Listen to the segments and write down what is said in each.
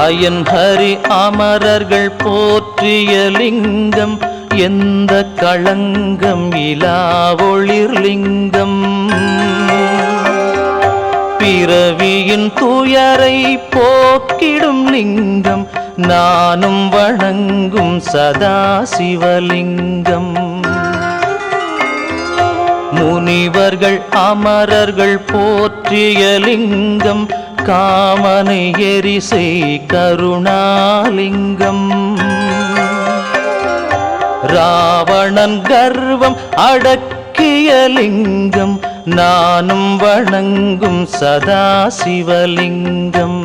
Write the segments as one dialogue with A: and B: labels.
A: Iron Hari அமரர்கள் போற்றிய லிங்கம், எந்த களங்கம் இலா ஒளிர் லிங்கம். பிறவியின் துயரை போக்கிடும் லிங்கம், நானும் வணங்கும் சதா சிவலிங்கம். முனிவர்கள் அமரர்கள் போற்றிய லிங்கம், காமனை எரிசை கருணாலிங்கம். ராவணன் கர்வம் அடக்கிய லிங்கம், நானும் வணங்கும் சதா சிவலிங்கம்.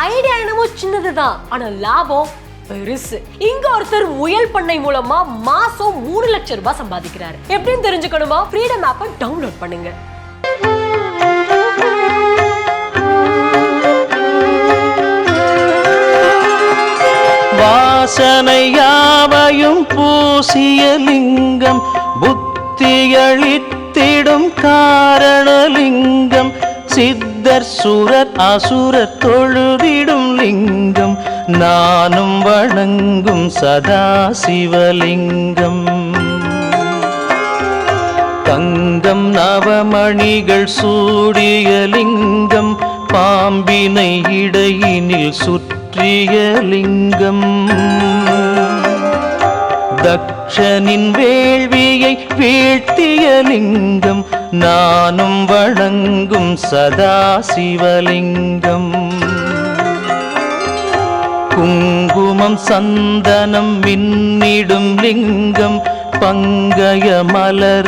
B: ஐடியா என்னமோ சின்னதுதான், ஆனா லாபம் பெருசு. இங்க ஒருத்தர் முயல் பண்ணை மூலமா மாசம் 3 லட்சம் ரூபாய் சம்பாதிக்கிறாரு. எப்படின்னு தெரிஞ்சுக்கணுமா? ஃப்ரீடம் ஆப்பை டவுன்லோட் பண்ணுங்க.
A: வாசனையாவையும் பூசிய லிங்கம், புத்தியளித்திடும் காரணலிங்கம். சித்தர் சுரர் அசுரர் தொழுதிடும் லிங்கம், நானும் வணங்கும் சதா சிவலிங்கம். தங்கம் நவமணிகள் சூடிய லிங்கம், பாம்பினை இடையினில் சுற்றிய லிங்கம். தக்ஷனின் வேள்வியை வீழ்த்திய லிங்கம், நானும் வணங்கும் சதா சிவலிங்கம். குங்குமம் சந்தனம் மின்னிடும் லிங்கம், பங்கய மலர்